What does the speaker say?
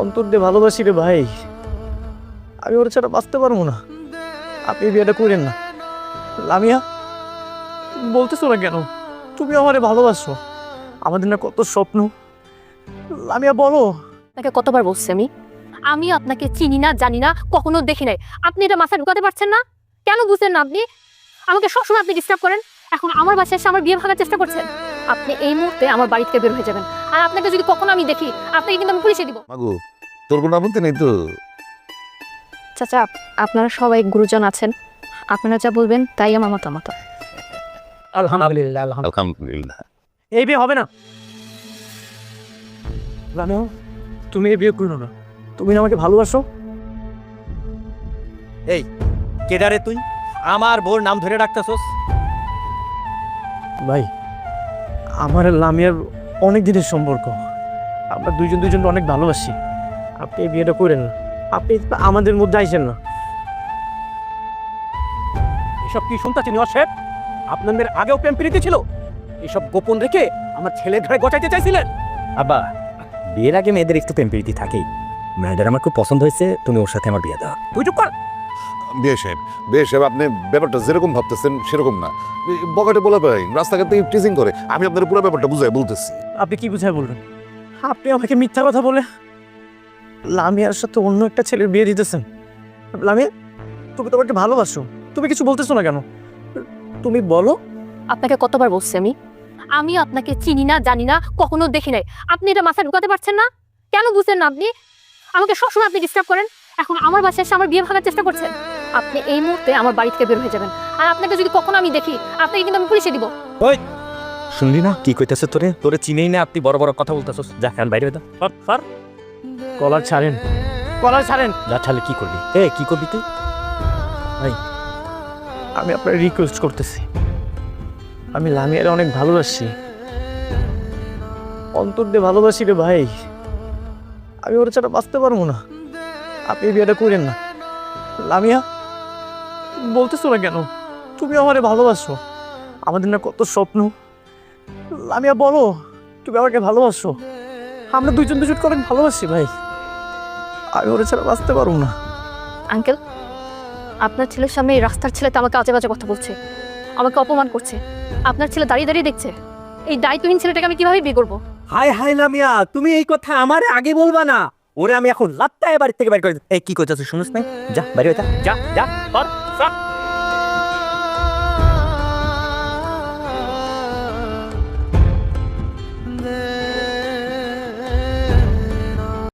অন্তর দিয়ে ভালোবাসি রে ভাই। আমি ওর ছাড়া বাঁচতে পারবো না। আপনি বিয়েটা করেন না। লামিয়া, বলতেছো না কেন? তুমি আমারে ভালোবাসো। আমাদের না কত স্বপ্ন। লামিয়া বলো। আপনাকে কতবার বলছি আমি আমি আপনাকে চিনি না, জানি না, কখনো দেখি নাই। আপনি এটা মাথায় ঢুকাতে পারছেন না? কেন বুঝছেন না আপনি? আমাকে সবসময় আপনি ডিস্টার্ব করেন। এখন আমার বাসায় এসে আমার বিয়ে ভাঙার চেষ্টা করছেন। আপনি এই মুহূর্তে আমার বাড়ি থেকে বের হয়ে যাবেন। আর আপনাকে যদি কখনো আমি দেখি, আপনাকে কিন্তু আমি পুলিশে দিব। মাগো, তোর কোনো আপত্তি নেই তো? চাচা, আপনারা সবাই গুরুজন আছেন, আপনারা যা বলবেন তাই আমার মতামত। আলহামদুলিল্লাহ। আলহামদুলিল্লাহ। এই বিয়ে হবে না। লামিয়া, তুমি এই বিয়ে করো না। তুমি না আমাকে ভালোবাসো? এই কেডারে তুই আমার বোর নাম ধরে ডাকতেছস? ভাই, আমার আর লামিয়ার অনেক দিনের সম্পর্ক। আমরা দুজনকে অনেক ভালোবাসি। আপনি এই বিয়েটা করেন না। আপনি আমাদের মধ্যে আইসেন না। এসব কি শুনতেছি নিওয়াজ সাহেব? আপনাদের আগেও প্রেম প্রীতি ছিল? এসব গোপন রেখে আমার ছেলের ঘরে গচাইতে চাইছিলেন? আব্বা, বিয়ের আগে মেয়েদের একটু প্রেম প্রীতি থাকেই। মেয়েদের আমার খুব পছন্দ হয়েছে, তুমি ওর সাথে আমার বিয়ে দাও। তুই চুপ কর। বিয়ে সাহেব, আপনি ব্যাপারটা যেরকম ভাবতেছেন সেরকম না। বকাটে বলে পাই, রাস্তাঘাট থেকে টিচিং করে। আমি আপনার পুরো ব্যাপারটা বুঝাই বলতেছি। আপনি কি বুঝায় বলবেন? আপনি আমাকে মিথ্যা কথা বলে লামিয়ার সাথে অন্য একটা ছেলের বিয়ে দিতেছেন। লামিয়া, তুমি তোমাকে ভালোবাসো। তুমি কিছু বলতেছো না কেন? তুমি বলো। আপনাকে কতবার বলছি আমি আপনাকে চিনি না, জানি না, কখনো দেখি নাই। আপনি এটা মাথায় ঢুকাতে পারছেন না? কেন বুঝছেন না আপনি? আমাকে সবসময় আপনি ডিস্টার্ব করেন। এখন আমার বাসায় এসে আমার বিয়ে ভাঙার চেষ্টা করছেন। আপনি এই মুহূর্তে আমার বাড়ি থেকে বের হয়ে যাবেন। আর আপনাকে যদি কখনো আমি দেখি, আপনাকে কিন্তু আমি পুলিশে দিব। ওই শুনলি না কি কইতেছে? তোরে চিনেই না, আপনি বড় বড় কথা বলতেছস। যা খান বাইরে হয়ে স্যার, কলার ছাড়েন, কলার ছাড়েন। যা, ছাড়লে কি করবি? কি করবি তুই? আমি আপনার রিকোয়েস্ট করতেছি। আমি লামিয়ারে অনেক ভালোবাসি। অন্তর দিয়ে ভালোবাসি রে ভাই। আমি ওর ছাড়া বাঁচতে পারবো না। আপনি বিয়েটা করেন না। লামিয়া, বলতেছো না কেন? তুমি আমারে ভালোবাসো। আমাদের না কত স্বপ্ন। লামিয়া বলো, তুমি আমাকে ভালোবাসো। আমরা দুজনকে অনেক ভালোবাসি ভাই। আমি ওর ছাড়া বাঁচতে পারবো না। আঙ্কেল, আপনার ছেলের সামনে এই রাস্তার ছেলেটা আমাকে আজে বাজে কথা বলছে, আমাকে অপমান করছে। আপনার ছেলে দাঁড়িয়ে দাঁড়িয়ে দেখছে। এই দায়িত্বহীন ছেলেটাকে আমি কিভাবে বিয়ে করবো? হাই হাই লামিয়া, তুমি এই কথা আমার আগে বলবা না। ওরে আমি এখন লাত্তায় বাড়ি থেকে বাইর করে। কি কইতাছিস শুনিস না? যা বাইরে হয়ে যা, যা যা।